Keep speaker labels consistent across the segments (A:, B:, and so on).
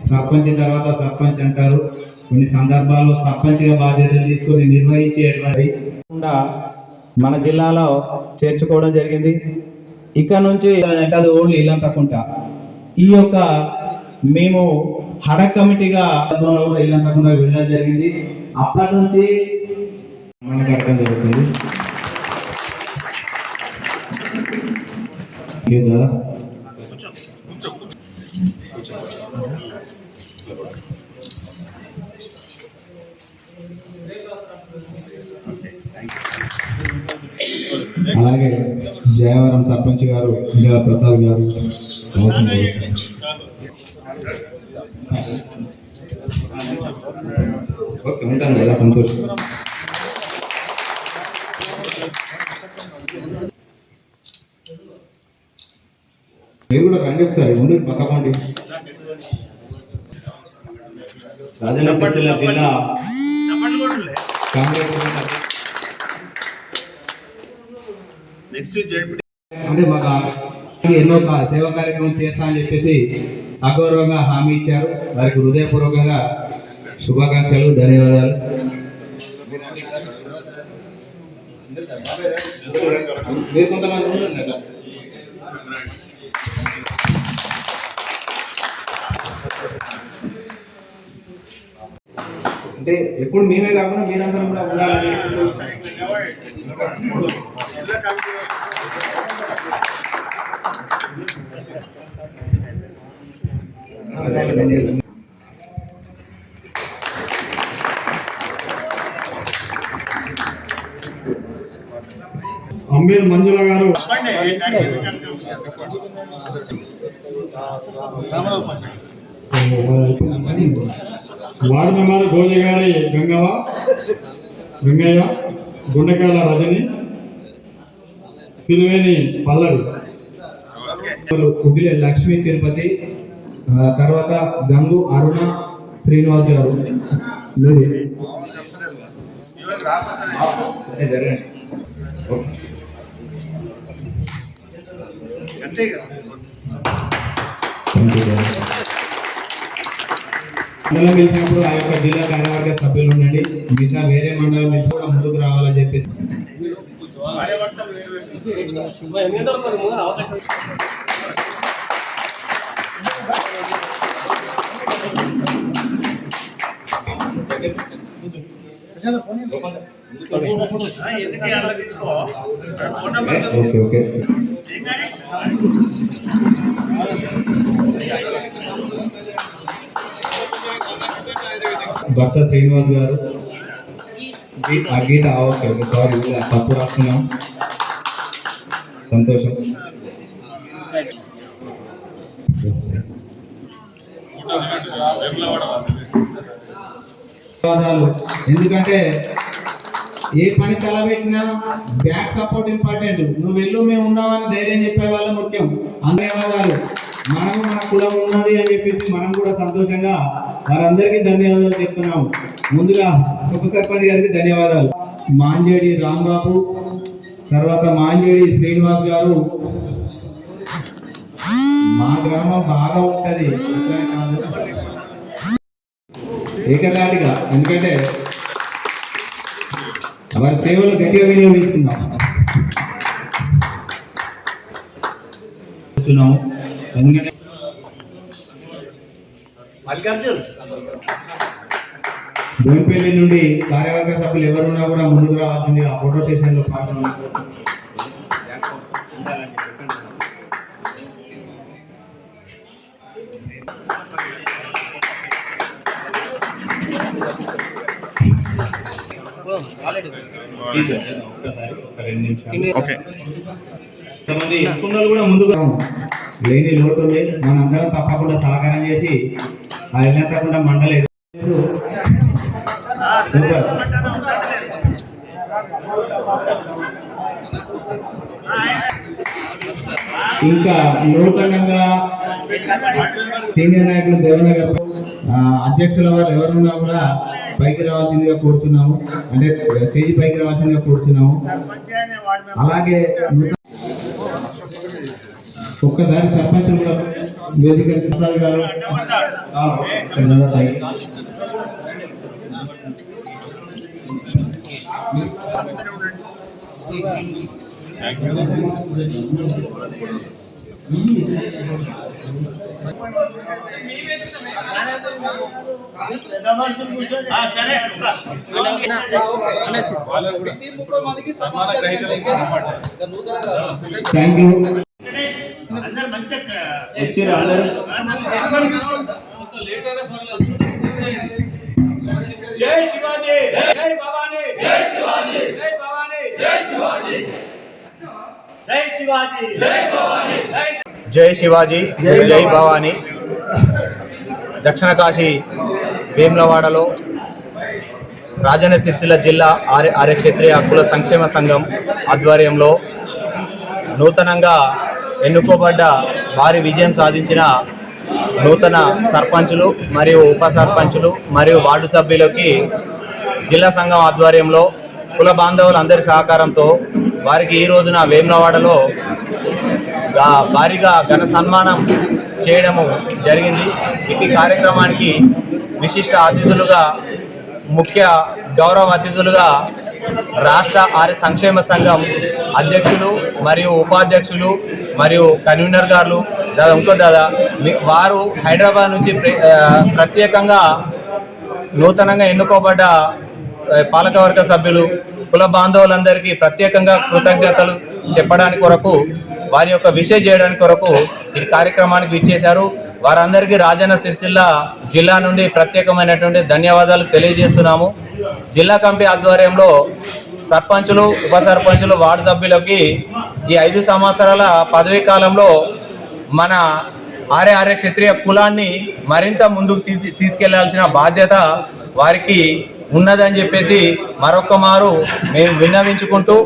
A: సర్పంచ్ తర్వాత సర్పంచ్ అంటారు. కొన్ని సందర్భాల్లో సర్పంచ్గా బాధ్యతలు తీసుకొని నిర్వహించేటువంటి మన జిల్లాలో చేర్చుకోవడం జరిగింది. ఇక్కడ నుంచి అది ఓన్లీ ఇల్లంతకుంట. ఈ యొక్క మేము హడక్ కమిటీగా ఇల్లంతకుండా వెళ్ళడం జరిగింది. అప్పటి నుంచి మనకు అర్థం జరుగుతుంది. అలాగే జయవరం సర్పంచ్ గారు ప్రసాద్ గారు ఓకే ఉంటాను చాలా సంతోషం. మీరు కూడా రండి ఒకసారి ముందు పక్కపండి. రాజన్న సిరిసిల్ల జిల్లా కాంగ్రెస్ అంటే మాకు ఎన్నో సేవా కార్యక్రమం చేస్తా అని చెప్పేసి సగౌరవంగా హామీ ఇచ్చారు. వారికి హృదయపూర్వకంగా శుభాకాంక్షలు, ధన్యవాదాలు. మీరు కొంతమంది అంటే ఎప్పుడు మేమే కాకుండా మీరందరం కూడా ఉండాలని
B: అమ్మీర్ మంజుల గారు, వార్డు మెంబర్ గోజి గారి వెంగయ్య, గుండెకాయల రజని, సిలువేని పల్లవి,
A: కుగిలి లక్ష్మీ తిరుపతి, తర్వాత గంగు అరుణ శ్రీనివాస్ గారు. మండలం గెలిచినప్పుడు ఆ యొక్క జిల్లా కార్యవర్గ సభ్యులు ఉండండి. మిగతా వేరే మండలం నుంచి కూడా ముందుకు రావాలని చెప్పేసి ఓకే. భర్త శ్రీనివాస్ గారు, గీత ఓకే సారీ తప్పు రాస్తున్నాం. సంతోషం. ఎందుకంటే ఏ పని తలబెట్టినా బ్యాక్ సపోర్ట్ ఇంపార్టెంట్. నువ్వు వెళ్ళు మేము ఉన్నామని ధైర్యం చెప్పే వాళ్ళ ముఖ్యం. ధన్యవాదాలు. మనము మన కులం ఉన్నది అని చెప్పేసి మనం కూడా సంతోషంగా వారందరికీ ధన్యవాదాలు చెప్తున్నాము. ముందుగా ఉప సర్పంచ్ గారికి ధన్యవాదాలు. మాంజేడి రాంబాబు, తర్వాత మాంజేడి శ్రీనివాస్ గారు. మా గ్రామం బాగా ఉంటది ఏకదాటిగా, ఎందుకంటే వారి సేవలు గట్టిగా వినియోగిస్తున్నాము. ఎందుకంటే బోయినపల్లి నుండి కార్యవర్గ సభ్యులు ఎవరున్నా కూడా ముందుకు రావాల్సింది. ఆ ఫోటో సెషన్ లో పాల్గొన్నారు. కొంతమంది స్కూళ్ళు కూడా ముందుకు లేని లోటు మనందరం తప్పకుండా సహకారం చేసి ఆ ఇల్లు తప్పకుండా మండలి ఇంకా నూతనంగా సీనియర్ నాయకులు దేవనగర్ అధ్యక్షుల వారు ఎవరున్నా కూడా పైకి రావాల్సిందిగా కోరుతున్నాము. అంటే స్టేజ్ పైకి రావాల్సిందిగా కోరుతున్నాము. అలాగే ఒక్కసారి సర్పంచ్ కూడా వేదిక ప్రసాద్ గారు థ్యాంక్ యూ వచ్చిరా అందరూ
C: జై శివాజీ జై భవానీ జై శివాజీ జై భవానీ జై శివాజీ జై శివాజీ జై భవానీ జై శివాజీ జై భవానీ దక్షిణ కాశీ వేములవాడలో రాజన్న సిరిసిల్ల జిల్లా ఆర్య క్షత్రియ హక్కుల సంక్షేమ సంఘం ఆధ్వర్యంలో నూతనంగా ఎన్నుకోబడ్డ భారీ విజయం సాధించిన నూతన సర్పంచులు మరియు ఉప సర్పంచులు మరియు వార్డు సభ్యులకి జిల్లా సంఘం ఆధ్వర్యంలో కుల బాంధవులందరి సహకారంతో వారికి ఈ రోజున వేములవాడలో భారీగా ఘన సన్మానం చేయడము జరిగింది. ఈ కార్యక్రమానికి విశిష్ట అతిథులుగా ముఖ్య గౌరవ అతిథులుగా రాష్ట్ర ఆర్య సంక్షేమ సంఘం అధ్యక్షులు మరియు ఉపాధ్యక్షులు మరియు కన్వీనర్ గారు వారు హైదరాబాద్ నుంచి ప్రత్యేకంగా నూతనంగా ఎన్నుకోబడ్డ పాలకవర్గ సభ్యులు కుల బాంధవులందరికీ ప్రత్యేకంగా కృతజ్ఞతలు చెప్పడానికి కొరకు వారి యొక్క విషయ చేయడానికి కొరకు ఈ కార్యక్రమానికి విచ్చేశారు. వారందరికీ రాజన్న సిరిసిల్ల జిల్లా నుండి ప్రత్యేకమైనటువంటి ధన్యవాదాలు తెలియజేస్తున్నాము. జిల్లా కమిటీ ఆధ్వర్యంలో సర్పంచులు ఉప సర్పంచులు వార్డు సభ్యులకి ఈ 5 సంవత్సరాల పదవీ కాలంలో మన ఆర్య క్షత్రియ కులాన్ని మరింత ముందుకు తీసుకెళ్లాల్సిన బాధ్యత వారికి ఉన్నదని చెప్పేసి మరొక మారు మేము విన్నవించుకుంటూ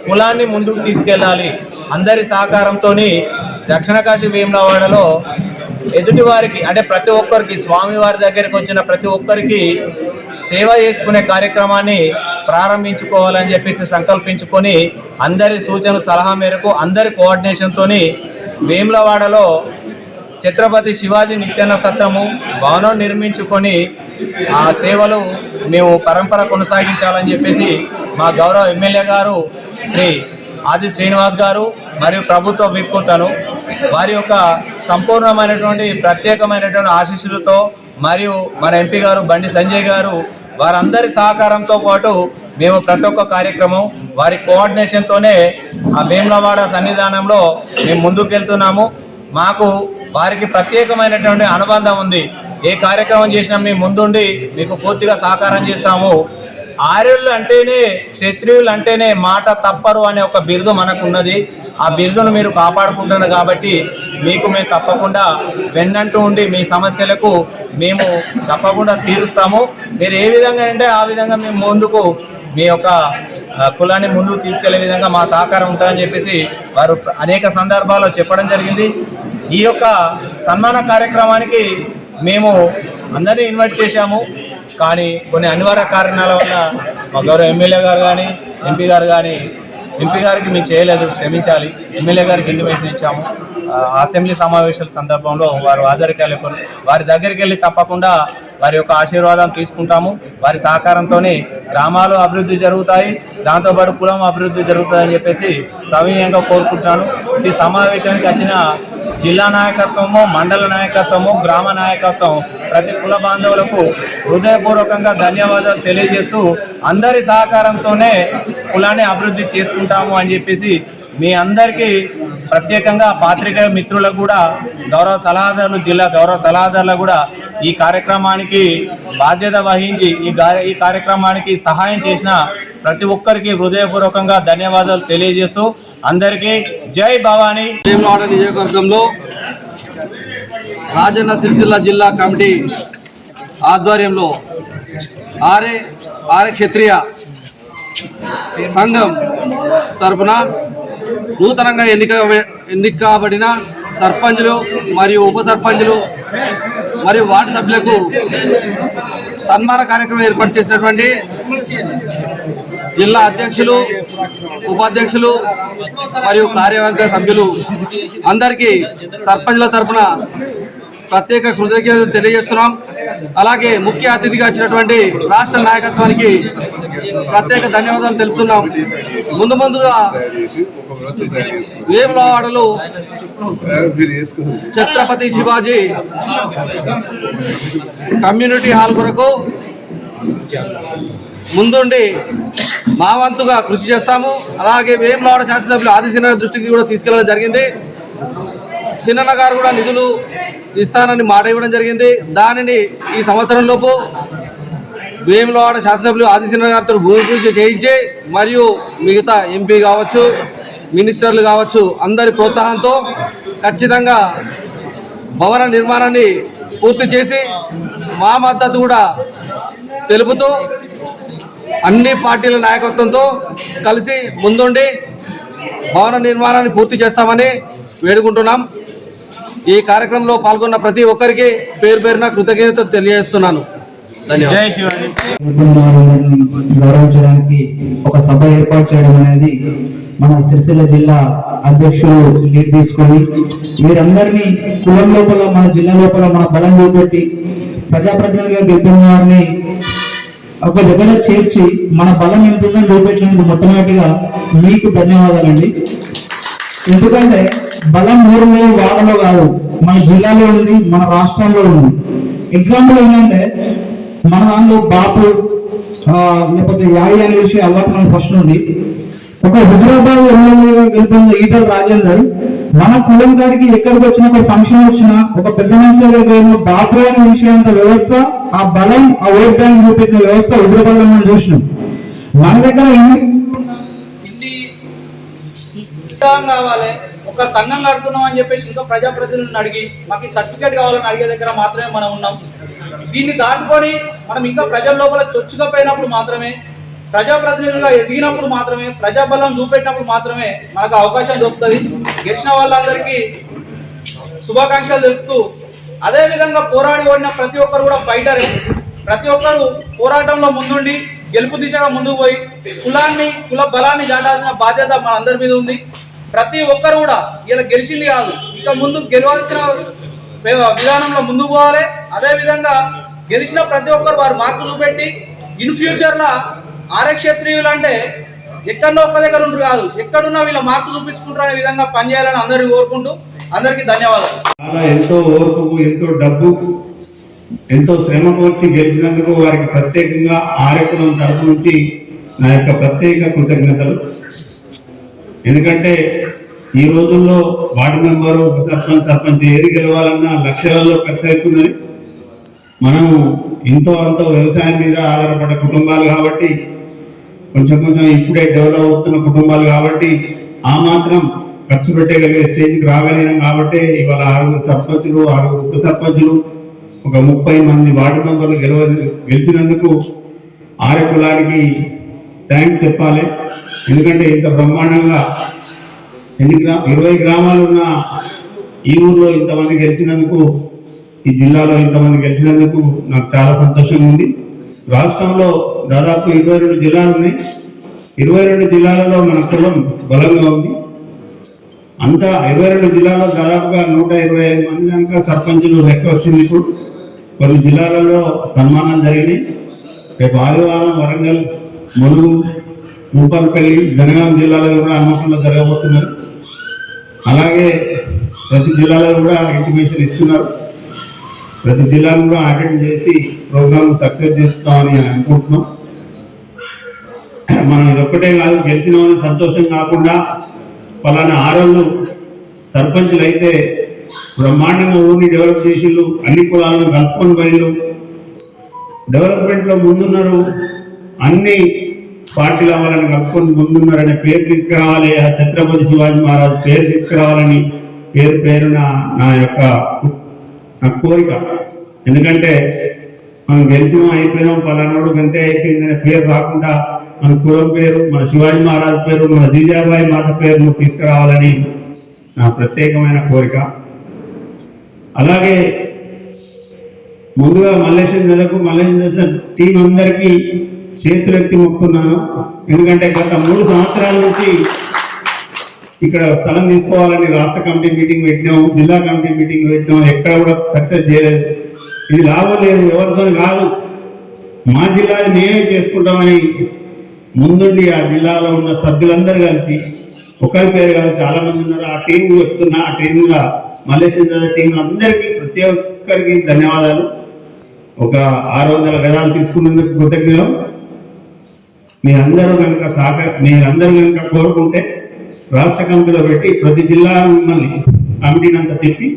C: కులాన్ని ముందుకు తీసుకెళ్ళాలి. అందరి సహకారంతో దక్షిణ కాశీ వేములవాడలో ఎదుటి వారికి అంటే ప్రతి ఒక్కరికి స్వామివారి దగ్గరికి వచ్చిన ప్రతి ఒక్కరికి సేవ చేసుకునే కార్యక్రమాన్ని ప్రారంభించుకోవాలని చెప్పేసి సంకల్పించుకొని అందరి సూచన సలహా మేరకు అందరి కోఆర్డినేషన్తో వేములవాడలో ఛత్రపతి శివాజీ నిత్యాన్న సత్రము భవనం నిర్మించుకొని ఆ సేవలు మేము పరంపర కొనసాగించాలని చెప్పేసి మా గౌరవ ఎమ్మెల్యే గారు శ్రీ ఆది శ్రీనివాస్ గారు మరియు ప్రభుత్వ విప్ తను వారి యొక్క సంపూర్ణమైనటువంటి ప్రత్యేకమైనటువంటి ఆశీస్సులతో మరియు మన ఎంపీ గారు బండి సంజయ్ గారు వారందరి సహకారంతో పాటు మేము ప్రతి ఒక్క కార్యక్రమం వారి కోఆర్డినేషన్తోనే ఆ వేములవాడ సన్నిధానంలో మేము ముందుకెళ్తున్నాము. మాకు వారికి ప్రత్యేకమైనటువంటి అనుబంధం ఉంది. ఏ కార్యక్రమం చేసినా మేము ముందుండి మీకు పూర్తిగా సహకారం చేస్తాము. ఆర్యులు అంటేనే క్షత్రియులు అంటేనే మాట తప్పరు అనే ఒక బిరుదు మనకు ఉన్నది. ఆ బిరుదును మీరు కాపాడుకుంటున్నారు కాబట్టి మీకు మేము తప్పకుండా వెన్నంటూ ఉండి మీ సమస్యలకు మేము తప్పకుండా తీరుస్తాము. మీరు ఏ విధంగా అంటే ఆ విధంగా మేము ముందుకు మీ యొక్క కులాన్ని ముందుకు తీసుకెళ్లే విధంగా మా సహకారం ఉంటుందని చెప్పేసి వారు అనేక సందర్భాల్లో చెప్పడం జరిగింది. ఈ యొక్క సన్మాన కార్యక్రమానికి మేము అందరినీ ఇన్వైట్ చేశాము. కానీ కొన్ని అనివార్య కారణాల వల్ల మా గౌరవ ఎమ్మెల్యే గారు కానీ ఎంపీ గారికి మేము చేయలేదు, క్షమించాలి. ఎమ్మెల్యే గారికి ఇంటిమేషన్ ఇచ్చాము. అసెంబ్లీ సమావేశాల సందర్భంలో వారు హాజరు కాలేకపోయారు. వారి దగ్గరికి వెళ్ళి తప్పకుండా వారి యొక్క ఆశీర్వాదం తీసుకుంటాము. వారి సహకారంతోనే గ్రామాలు అభివృద్ధి జరుగుతాయి, దాంతోపాటు కులం అభివృద్ధి జరుగుతుందని చెప్పేసి సవినయంగా కోరుకుంటున్నాను. ఈ సమావేశానికి వచ్చిన జిల్లా నాయకత్వము, మండల నాయకత్వము, గ్రామ నాయకత్వం ప్రతి కుల బాంధవులకు హృదయపూర్వకంగా ధన్యవాదాలు తెలియజేస్తూ అందరి సహకారంతోనే కులాన్ని అభివృద్ధి చేసుకుంటాము అని చెప్పేసి మీ అందరికీ ప్రత్యేకంగా పాత్రికేయ మిత్రులకు కూడా గౌరవ సలహాదారులు జిల్లా గౌరవ సలహాదారులకు కూడా ఈ కార్యక్రమానికి బాధ్యత వహించి ఈ కార్యక్రమానికి సహాయం చేసిన ప్రతి ఒక్కరికి హృదయపూర్వకంగా ధన్యవాదాలు తెలియజేస్తూ అందరికీ జై భవానీ.
D: వేములవాడ నియోజకవర్గంలో రాజన్న సిరిసిల్ల జిల్లా కమిటీ ఆధ్వర్యంలో ఆర్య క్షత్రియ సంఘం తరపున నూతనంగా ఎన్నికబడిన సర్పంచులు మరియు ఉప సర్పంచులు మరియు వార్డు సభ్యులకు సన్మాన కార్యక్రమం ఏర్పాటు చేసినటువంటి జిల్లా అధ్యక్షులు, ఉపాధ్యక్షులు మరియు కార్యవర్గ సభ్యులు అందరికీ సర్పంచ్ల తరఫున ప్రత్యేక కృతజ్ఞతలు తెలియజేస్తున్నాం. అలాగే ముఖ్య అతిథిగా వచ్చినటువంటి రాష్ట్ర నాయకత్వానికి ప్రత్యేక ధన్యవాదాలు తెలుపుతున్నాం. ముందుగా వేములవాడలో ఛత్రపతి శివాజీ కమ్యూనిటీ హాల్ కొరకు ముందుండి మా వంతుగా కృషి చేస్తాము. అలాగే వేములవాడ శాసనసభ్యులు ఆదిశీన దృష్టికి కూడా తీసుకెళ్లడం జరిగింది. సినన్న గారు కూడా నిధులు ఇస్తానని మాట ఇవ్వడం జరిగింది. దానిని ఈ సంవత్సరంలోపు వేములవాడ శాసనసభ్యులు ఆదిశీన గారితో భూమి పూజ చేయించి మరియు మిగతా ఎంపీ కావచ్చు, మినిస్టర్లు కావచ్చు, అందరి ప్రోత్సాహంతో ఖచ్చితంగా భవన నిర్మాణాన్ని పూర్తి చేసి మా మద్దతు కూడా తెలుపుతూ అన్ని పార్టీల నాయకత్వంతో కలిసి ముందుండి భవన నిర్మాణాన్ని పూర్తి చేస్తామని వేడుకుంటున్నాం. ఈ కార్యక్రమంలో పాల్గొన్న ప్రతి ఒక్కరికి పేరు పేరున కృతజ్ఞత తెలియజేస్తున్నాను. ధన్యవాదాలు.
E: గౌరవించడానికి ఒక సభ ఏర్పాటు చేయడం అనేది మన సిరిసిల్ల జిల్లా అధ్యక్షులు లీడ్ తీసుకొని వీరందరినీ కులం లోపల మన జిల్లా లోపల మన బలం చూపెట్టి ప్రజాప్రతినిధిగా గెలిపిన వారిని ఒక దగ్గర చేర్చి మన బలం ఎంతుందని చూపించినందుకు మొట్టమొదటిగా మీకు ధన్యవాదాలండి. ఎందుకంటే బలం ఊరిలో వాడలో కాదు, మన జిల్లాలో ఉంది, మన రాష్ట్రంలో ఉంది. ఎగ్జాంపుల్ ఏంటంటే మన దాంట్లో బాపు లేకపోతే యాయి అనే విషయం అలవాటు మనకి ఫస్ట్ ఉంది. ఒక హుజరాబాద్ ఎమ్మెల్యేగా గెలిపిన ఈటల రాజేందర్ మన కులం గారికి ఎక్కడికి వచ్చినా ఒక ఫంక్షన్ వచ్చినా ఒక పెద్ద మనిషి దగ్గర బాపు అనే విషయంత వ్యవస్థ, ఆ బలం, ఆ ఓట్ బ్యాంక్ చూపెట్టిన వ్యవస్థ హుజరాబాద్ లో మనం చూసినాం. మన దగ్గర
F: కావాలి, ఒక సంఘం కడుతున్నాం అని చెప్పేసి ఇంకా ప్రజాప్రతినిధులను అడిగి మాకు సర్టిఫికేట్ కావాలని అడిగే దగ్గర మాత్రమే మనం ఉన్నాం. దీన్ని దాటుకొని మనం ఇంకా ప్రజల లోపల చొచ్చుగా పోయినప్పుడు మాత్రమే, ప్రజాప్రతినిధులుగా ఎదిగినప్పుడు మాత్రమే, ప్రజాబలం చూపెట్టినప్పుడు మాత్రమే మనకు అవకాశం దొరుకుతుంది. గెలిచిన వాళ్ళందరికీ శుభాకాంక్షలు తెలుపుతూ, అదేవిధంగా పోరాడి ఓడిన ప్రతి ఒక్కరు కూడా ఫైటరే. ప్రతి ఒక్కరు పోరాటంలో ముందుండి గెలుపు దిశగా ముందుకు పోయి కుల బలాన్ని దాటాల్సిన బాధ్యత మనందరి మీద ఉంది. ప్రతి ఒక్కరు కూడా ఇలా గెలిచింది కాదు, ఇక ముందు గెలవాల్సిన విధానంలో ముందుకు పోవాలి. అదేవిధంగా గెలిచిన ప్రతి ఒక్కరు వారు మార్పు చూపెట్టి ఇన్ ఫ్యూచర్లో ఆరక్షత్రియులు అంటే ఎక్కడో ఒక్క దగ్గర ఉంటారు కాదు, ఎక్కడున్నా వీళ్ళ మార్పు చూపించుకుంటారు అనే విధంగా పనిచేయాలని అందరినీ కోరుకుంటూ అందరికీ ధన్యవాదాలు.
A: ఎంతో ఓర్పు, ఎంతో డబ్బు, ఎంతో శ్రమకు వచ్చి గెలిచినందుకు వారికి ప్రత్యేకంగా ఆర్యకులం తరఫు నుంచి నా యొక్క ప్రత్యేక కృతజ్ఞతలు. ఎందుకంటే ఈ రోజుల్లో వార్డు మెంబరు, సర్పంచ్ ఏది గెలవాలన్నా లక్షలలో ఖర్చు అవుతున్నది. మనం ఎంతో అంతో వ్యవసాయం మీద ఆధారపడ్డ కుటుంబాలు కాబట్టి, కొంచెం ఇప్పుడే డెవలప్ అవుతున్న కుటుంబాలు కాబట్టి ఆ మాత్రం ఖర్చు పెట్టగలిగే స్టేజ్కి రాగలిగినాం. కాబట్టి ఇవాళ 6 సర్పంచులు, 6 ఉప సర్పంచులు, ఒక 30 మంది వార్డు మెంబర్లు గెలిచినందుకు ఆర్య కులానికి థ్యాంక్స్ చెప్పాలి. ఎందుకంటే ఇంత బ్రహ్మాండంగా 20 గ్రామాలు ఉన్న ఈ ఊర్లో ఇంతమంది గెలిచినందుకు, ఈ జిల్లాలో ఇంతమంది గెలిచినందుకు నాకు చాలా సంతోషంగా ఉంది. రాష్ట్రంలో దాదాపు 22 జిల్లాలు ఉన్నాయి. 22 జిల్లాలలో మన కులం బలంగా ఉంది. అంతా 22 జిల్లాలో దాదాపుగా 125 మంది దాకా సర్పంచులు లెక్క వచ్చింది. ఇప్పుడు కొన్ని జిల్లాలలో సన్మానాలు జరిగినాయి. రేపు ఆదివారం వరంగల్, ములుగు, ముప్పల్పల్లి, జనగాం జిల్లాలో కూడా హన్మకొండలో జరగబోతున్నారు. అలాగే ప్రతి జిల్లాలో కూడా ఇంటిమేషన్ ఇస్తున్నారు. ప్రతి జిల్లాను కూడా అటెండ్ చేసి ప్రోగ్రామ్ సక్సెస్ చేస్తామని అనుకుంటున్నాం. మనం ఇదొక్కటే కాదు, గెలిచినామని సంతోషం కాకుండా పలానా ఆరోళ్ళు సర్పంచులు అయితే బ్రహ్మాండంగా ఊరిని డెవలప్ చేసిళ్ళు, అన్ని కులాలను కలుపుకొని పోయిళ్ళు, డెవలప్మెంట్లో ముందున్నారు, అన్ని పార్టీల వాళ్ళని కలుపుకొని ముందున్నారనే పేరు తీసుకురావాలి. ఆ ఛత్రపతి శివాజీ మహారాజ్ పేరు తీసుకురావాలని పేరున నా కోరిక. ఎందుకంటే మనం గెలిచినాం, అయిపోయినాం, పలానాడు గంతే అయిపోయిందనే పేరు రాకుండా మన కులం పేరు, మన శివాజీ మహారాజ్ పేరు, మన జీజాబాయి మాత పేరును తీసుకురావాలని నా ప్రత్యేకమైన కోరిక. అలాగే ముందుగా మల్లేశ్వరం జిల్లాకు మల్లేశ్వరం టీం అందరికీ చేతులెత్తి మొక్కున్నాను. ఎందుకంటే గత 3 సంవత్సరాల నుంచి ఇక్కడ స్థలం తీసుకోవాలని రాష్ట్ర కమిటీ మీటింగ్ పెట్టినాం, జిల్లా కమిటీ మీటింగ్ పెట్టినాం, ఎక్కడ కూడా సక్సెస్ చేయలేదు. ఇది లాభం లేదు, ఎవరితో కాదు, మా జిల్లాని మేమే చేసుకుంటామని ముందుండి ఆ జిల్లాలో ఉన్న సభ్యులందరూ కలిసి, ఒకరి పేరు కాదు చాలా మంది ఉన్నారు, ఆ టీం చెప్తున్నా, ఆ టీంగా మల్లేశ్వర టీం అందరికీ ప్రతి ఒక్కరికి ధన్యవాదాలు. ఒక 600 గజాలు తీసుకున్నందుకు కృతజ్ఞతలు. మీరందరూ కనుక కోరుకుంటే రాష్ట్ర కమిటీలో పెట్టి ప్రతి జిల్లా మిమ్మల్ని కమిటీని అంతా తిప్పి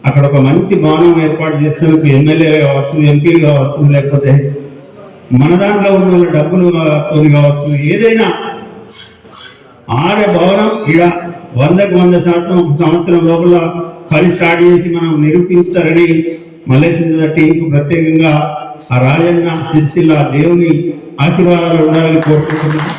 A: అక్కడ ఒక మంచి భవనం ఏర్పాటు చేసేందుకు ఎమ్మెల్యే కావచ్చు, ఎంపీలు కావచ్చు, లేకపోతే మన దాంట్లో ఉన్న డబ్బులు కావచ్చు, ఏదైనా ఆరే భవనం ఇలా 100కు 100% ఒక సంవత్సరం లోపల పని స్టార్ట్ చేసి మనం నిరూపించారని మల్లేశ్వర టీంకు ప్రత్యేకంగా ఆ రాజన్న సిరిసిల్ల దేవుని ఆశీర్వాదాలు ఉండాలని కోరుకుంటున్నాను.